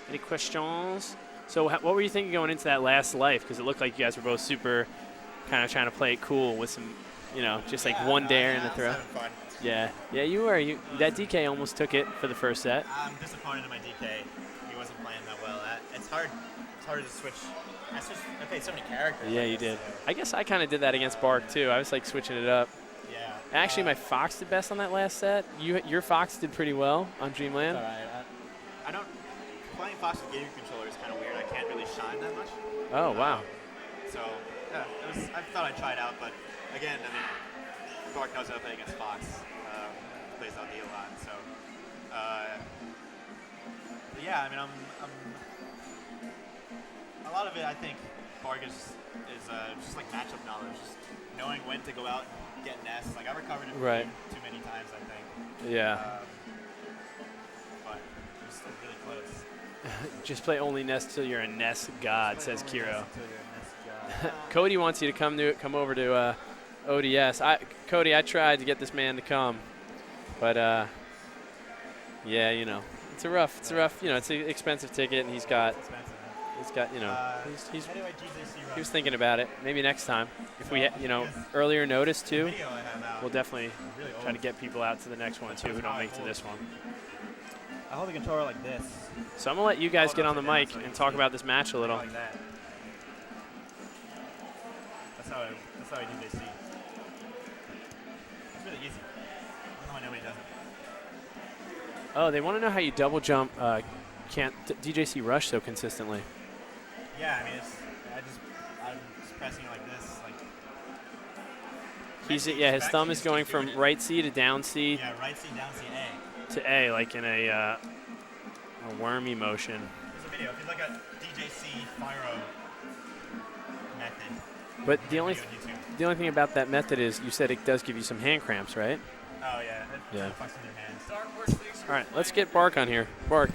Any questions? So what were you thinking going into that last life? Because it looked like you guys were both super kind of trying to play it cool with some, just like one dare in the throw. Fun. Yeah, you were. That DK almost took it for the first set. I'm disappointed in my DK. He wasn't playing that well. It's hard. It's hard to switch. I played so many characters. Yeah, you did. I guess I kind of did that against Bark too. I was like switching it up. Yeah. Actually, my Fox did best on that last set. Your Fox did pretty well on Dreamland. All right. I don't. Playing Fox with gaming controller is kind of weird. I can't really shine that much. Oh wow. So yeah, I thought I'd try it out, but again, I mean, Bark knows how to play against Fox. Plays LD a lot, so yeah. I mean, I'm a lot of it. I think Bark is just like matchup knowledge, just knowing when to go out and get nests. Like I recovered it too many times, I think. Yeah. But it was still really close. Just play only Nest till you're a Nest god, says Kiro. Cody wants you to come over to ODS. Cody, I tried to get this man to come, but yeah, it's a rough, it's an expensive ticket, and he was thinking about it. Maybe next time, if we, earlier notice too, we'll definitely try to get people out to the next one too who don't make it to this one. I hold the controller like this. So I'm gonna let you guys get on the mic and talk about this match a little. Like that. That's how I do this. It's really easy. I don't know why nobody does it. Oh, they want to know how you double jump can't DJC rush so consistently. Yeah, I mean, I'm just pressing it like this. Like his thumb is going from right C to down C. Yeah, right C, down C, A. To A, like in a wormy motion. There's a video. If you look at DJC Fyro method. But the only thing about that method is you said it does give you some hand cramps, right? Oh yeah. Yeah. It fucks with your hands. All right, let's get Bark on here. Bark.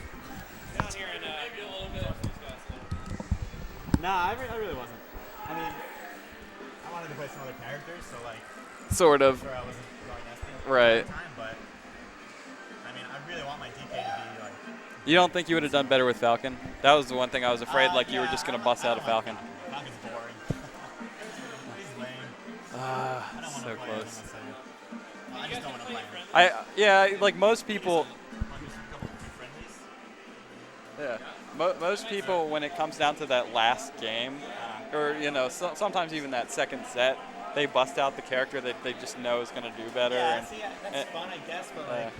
Down here and maybe a little bit. Nah, I really wasn't. I mean, I wanted to play some other characters, so like. Sort of. Sure, I wasn't going nesting right. All the time, but I mean, I really want my DK to be like. You don't think you would have done better with Falcon? That was the one thing I was afraid, like you were just going to bust out a Falcon. Falcon's boring. He's lame. So close. I just don't want to play him. Yeah, like most people. Yeah, most people, when it comes down to that last game, or sometimes even that second set, they bust out the character that they just know is going to do better. Yeah, that's fun, I guess, but like,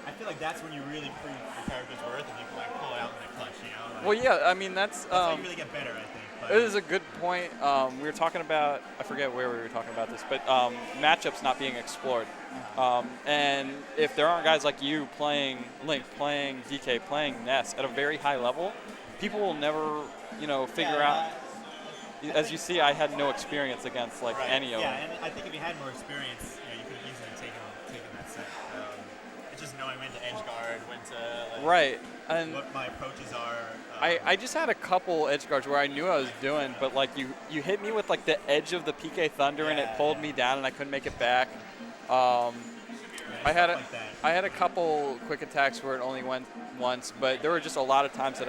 I feel like that's when you really prove the character's worth and you can like pull it out in the clutch, Like, well, yeah, I mean that's how you really get better, I think. But it is a good point. We were talking about, I forget where we were talking about this, but matchups not being explored. And if there aren't guys like you playing Link, playing DK, playing Ness at a very high level, people will never, figure out. As you see, I had no experience against any of them. Yeah, and I think if you had more experience, you could have easily taken that set. It's just knowing when to edge guard, when to right, and what my approaches are. I just had a couple edge guards where I knew I was doing, but you hit me with the edge of the PK Thunder and it pulled me down and I couldn't make it back. I had a couple quick attacks where it only went once, but there were just a lot of times that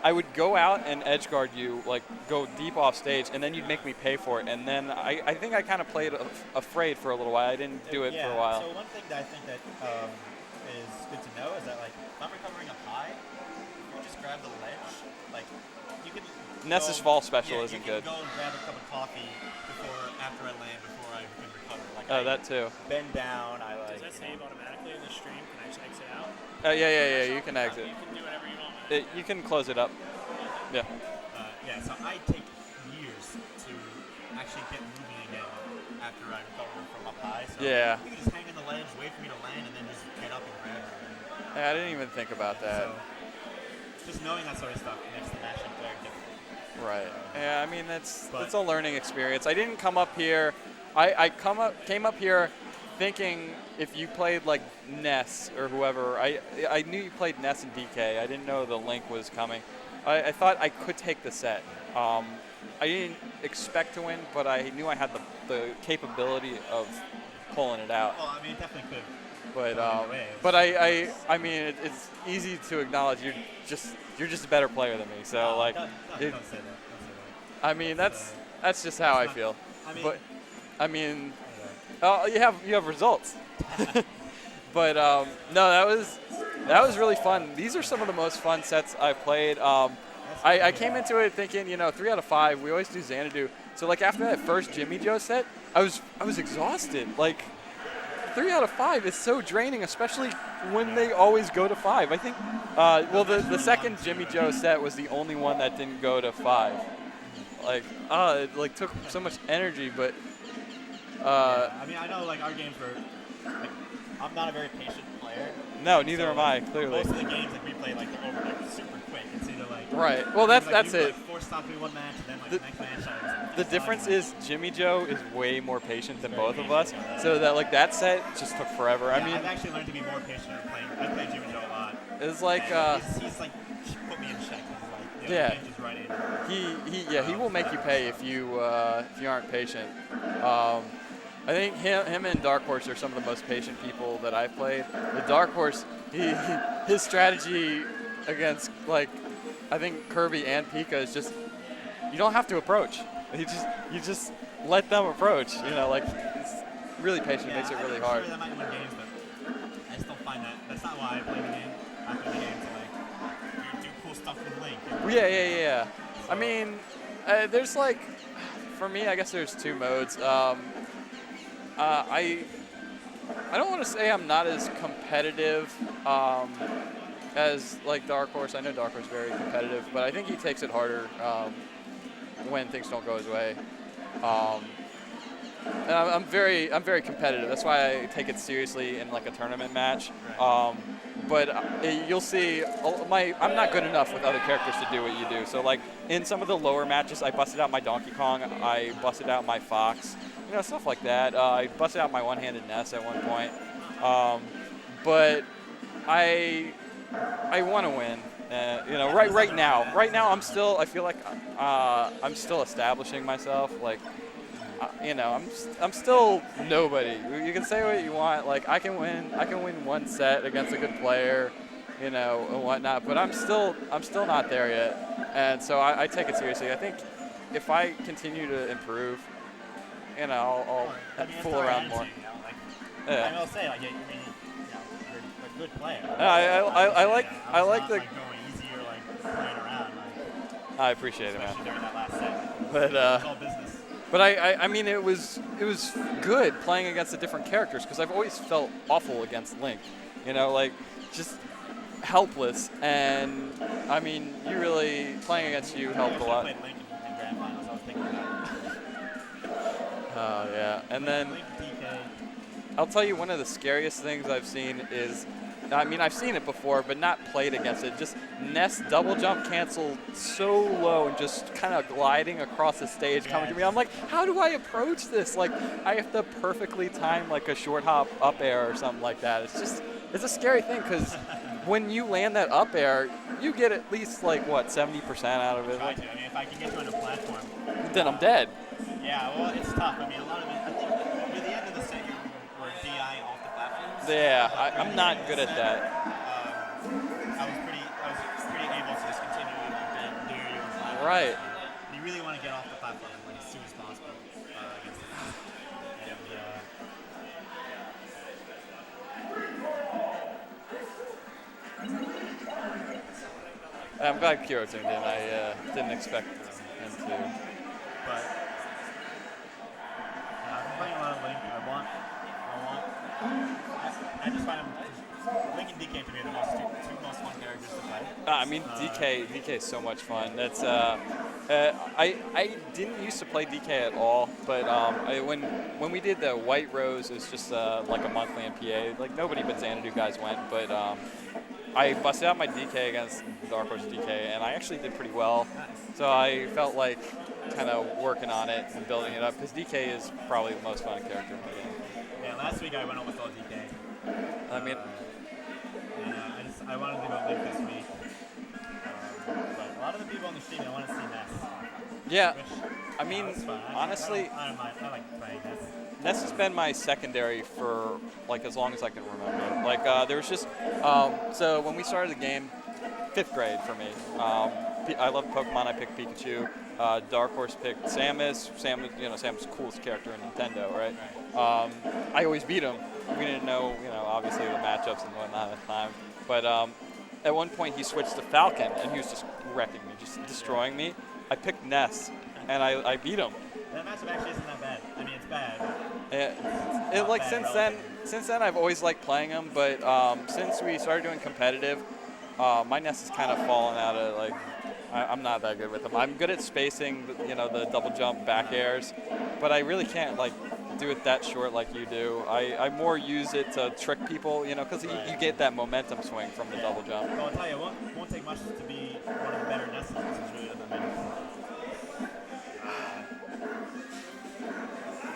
I would go out and edge guard you, go deep off stage, and then you'd make me pay for it. And then I think I kind of played afraid for a little while. I didn't do it for a while. So one thing that I think that is good to know is that if I'm recovering up high, you just grab the ledge. You can. Ness's fall special isn't good. You can go and grab a cup of coffee after I land before I can recover. Oh, that too. Bend down. Does that save automatically in the stream? Can I just exit out? Yeah. You can exit. You can do whatever you want. You can close it up. Yeah. So I take years to actually get moving again after I recover from up high. So yeah. You can just hang in the ledge, wait for me to land, and then just get up and grab it. Yeah, I didn't even think about that. So just knowing that sort of stuff makes the matchup very different. Right. Yeah, I mean it's a learning experience. I didn't come up here. I came up here thinking if you played Ness or whoever, I knew you played Ness and DK. I didn't know the Link was coming. I thought I could take the set. I didn't expect to win, but I knew I had the capability of pulling it out. Well, I mean, it definitely could. But way. but I mean it's easy to acknowledge you're just a better player than me. So like, Don't say that. Don't say that. I mean that's just how I feel. I mean, But I mean, you have results. But no, that was really fun. These are some of the most fun sets I've played. I came into it thinking, 3 out of 5. We always do Xanadu. So like after that first Jimmy Joe set, I was exhausted. Like 3 out of 5 is so draining, especially when they always go to 5. I think, well, the second Jimmy Joe set was the only one that didn't go to 5. Like, it like took so much energy, but. I mean, I know like our games were. Like, I'm not a very patient player. No, neither am I. Clearly. Most of the games like we play like they're over like super quick. It's either like. Right. Well, that's you it. Like 4 stop in one match, and then like the next match. The difference is Jimmy Joe is way more patient than both of us, so that like that set just took forever. Yeah, I mean, I've actually learned to be more patient playing. I play Jimmy Joe a lot. It's like he's like put me in check. He's like, yeah. Just right in. He will make you pay if you aren't patient. I think him and Dark Horse are some of the most patient people that I've played. The Dark Horse, his strategy against like I think Kirby and Pika is just you don't have to approach. You just let them approach. Like it's really patient makes it really hard. Sure that might win games, but I just don't find that. That's not why I play the game. I play the game to like do cool stuff with Link. Yeah. I mean, there's like for me, I guess there's 2 modes. I don't want to say I'm not as competitive as like Dark Horse. I know Dark Horse is very competitive, but I think he takes it harder when things don't go his way. And I'm very competitive. That's why I take it seriously in like a tournament match. But you'll see, I'm not good enough with other characters to do what you do. So like in some of the lower matches, I busted out my Donkey Kong. I busted out my Fox. Stuff like that. I busted out my one-handed Ness at one point. But I want to win. Right now I feel like I'm still establishing myself. Like, I'm still nobody. You can say what you want. Like I can win one set against a good player, and whatnot. But I'm still not there yet. And so I take it seriously. I think if I continue to improve, I'll fool around more. I will say, like, you're a good player. I like the. Going easy or like playing around. Like, I appreciate it, man. especially during that last set. But it's all business. But I mean, it was good playing against the different characters because I've always felt awful against Link. Like just helpless. And I mean, you really playing against you helped a lot. I played Link in Grand Finals. I was thinking about it. Oh, yeah. And then I'll tell you one of the scariest things I've seen is, I mean, I've seen it before, but not played against it. Just Ness double jump cancel so low and just kind of gliding across the stage coming to me. I'm like, how do I approach this? Like, I have to perfectly time like a short hop up air or something like that. It's a scary thing because when you land that up air, you get at least like, what, 70% out of it? I mean, if I can get you on a platform. Then I'm dead. Yeah, well, it's tough. I mean, a lot of it, I think near the end of the set, you were DIing off the platforms. Yeah, I'm not good at that. I was pretty able to just continue to do you on platforms. Right. You really want to get off the platform like, as soon as possible against the I'm glad Kiro tuned in. I didn't expect him to. But I've been playing a lot of Link. I just find Link and DK to me are the two most fun characters to play. I mean, DK is so much fun. That's I didn't used to play DK at all, but when we did the White Rose, it's just like a monthly MPA. Like nobody but Xanadu guys went, but I busted out my DK against Dark Horse DK, and I actually did pretty well. Nice. So I felt like kind of working on it and building it up, because DK is probably the most fun character in the game. Yeah, last week I went almost all DK. I mean, I wanted to go Link this week. But a lot of the people on the stream, I want to see Ness. yeah, Which, I mean, that's fine. honestly, I don't mind. I like playing Ness. Ness has been my secondary for like as long as I can remember. Like there was just so when we started the game, 5th grade for me. I love Pokemon. I picked Pikachu. Dark Horse picked Samus. Samus the coolest character in Nintendo, right? I always beat him. We didn't know, obviously the matchups and whatnot at the time. But at one point he switched to Falcon, and he was just wrecking me, just destroying me. I picked Ness, and I beat him. That matchup actually isn't that bad. I mean, it's bad. Since then I've always liked playing him, but since we started doing competitive, my Ness has kind of fallen out of like. I'm not that good with him. I'm good at spacing, the double jump back airs, but I really can't like do it that short like you do. I more use it to trick people, because you get that momentum swing from the double jump. Well, I'll tell you, it won't take much to be one of the better Nesses.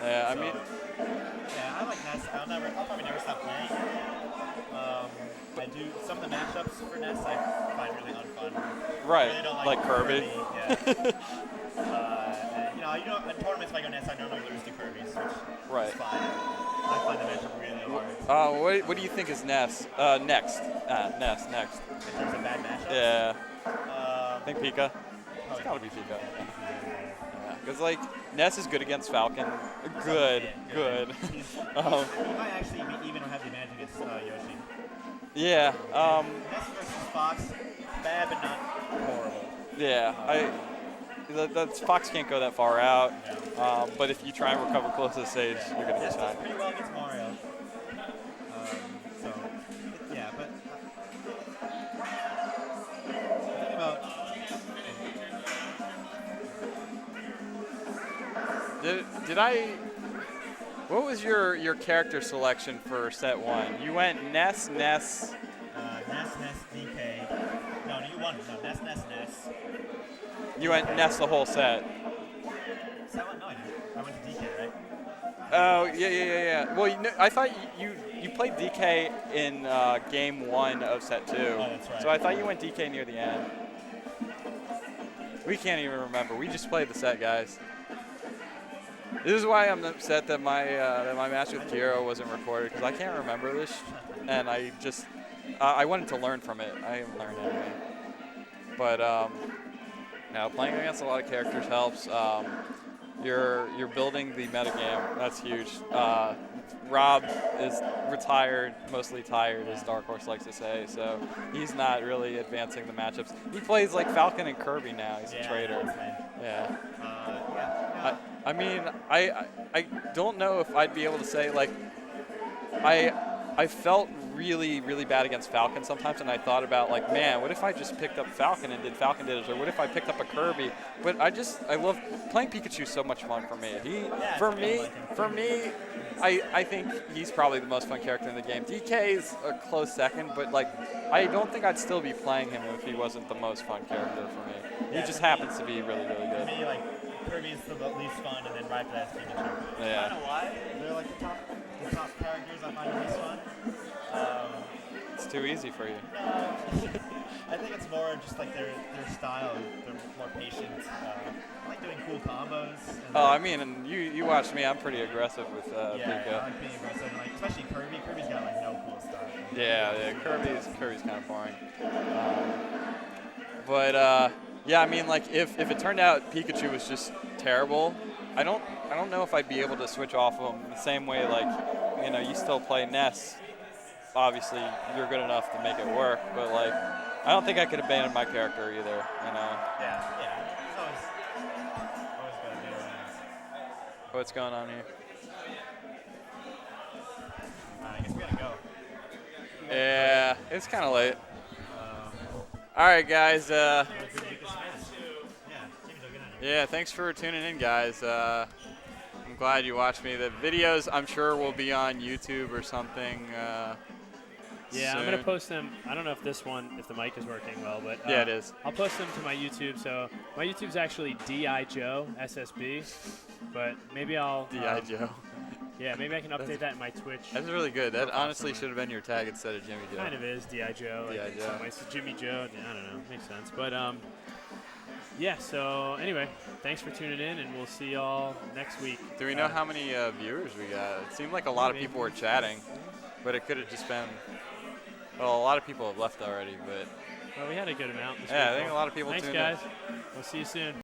Yeah, I like Ness. I'll probably never stop playing. I do some of the matchups for Ness I find really unfun. Right, I really don't like Kirby. Yeah. In tournaments if I go Ness, I normally lose to Kirby's, which right. is fine. I find the matchup really hard. What do you think is Ness? Next. Ness next. In terms of bad matchups? Yeah. I think Pika. It's gotta be Pika. Because like Ness is good against Falcon. Good. He might actually even have the advantage against Yoshi. Yeah. Ness versus Fox, bad but not horrible. Yeah. Fox can't go that far out. But if you try and recover close to the stage, you're gonna get shot. Pretty well against Mario. But think about. Did I? What was your character selection for set 1? You went Ness. Ness, DK. No, you won. No, Ness. You went Ness the whole set. Set 1? No, I didn't. I went to DK, right? Oh, yeah. Well, I thought you played DK in game 1 of set 2. Oh, that's right. So I thought you went DK near the end. We can't even remember. We just played the set, guys. This is why I'm upset that my match with Kiro wasn't recorded, because I can't remember this, and I wanted to learn from it. I haven't learned anything. But playing against a lot of characters helps. You're building the metagame. That's huge. Rob is retired, mostly tired, as Dark Horse likes to say, so he's not really advancing the matchups. He plays like Falcon and Kirby now. He's a traitor. Yeah. I don't know if I'd be able to say, like, I felt really, really bad against Falcon sometimes, and I thought about, like, man, what if I just picked up Falcon and did Falcon Ditters, or what if I picked up a Kirby? But I love playing Pikachu. So much fun for me. I think he's probably the most fun character in the game. DK is a close second, but like I don't think I'd still be playing him if he wasn't the most fun character for me. He just happens to be really, really good. For me, like Kirby's the least fun, and then right after that's Pikachu. Yeah. I don't know why. They're like the top characters I find the least fun. It's too easy for you. No, I think it's more just like their style. They're more patient. I like doing cool combos. And you watch me. I'm pretty aggressive with Pika. Yeah, I like being aggressive. Like, especially Kirby. Kirby's got like no cool stuff. Yeah. Kirby's kind of boring. If it turned out Pikachu was just terrible, I don't know if I'd be able to switch off of him the same way. Like, you still play Ness. Obviously, you're good enough to make it work, but like, I don't think I could abandon my character either. Yeah. It's always good to do it. What's going on here? I guess we gotta go. Yeah, it's kind of late. All right, guys. Yeah, thanks for tuning in, guys. I'm glad you watched me. The videos, I'm sure, will be on YouTube or something. Yeah, soon. I'm going to post them. I don't know if the mic is working well, but yeah, it is. I'll post them to my YouTube. So my YouTube's actually D.I. Joe SSB, but maybe I'll D.I. Joe. Yeah, maybe I can update that in my Twitch. That's really good. That honestly should have been your tag instead of Jimmy Joe. Kind of is D.I. Joe. D.I. Joe. Jimmy Joe. I don't know. Makes sense. But yeah, so anyway, thanks for tuning in, and we'll see y'all next week. Do we know how many viewers we got? It seemed like a lot of people were chatting, but it could have just been. Well, a lot of people have left already, but. Well, we had a good amount this week. Yeah, I think a lot of people Thanks, tuned guys. in. We'll see you soon.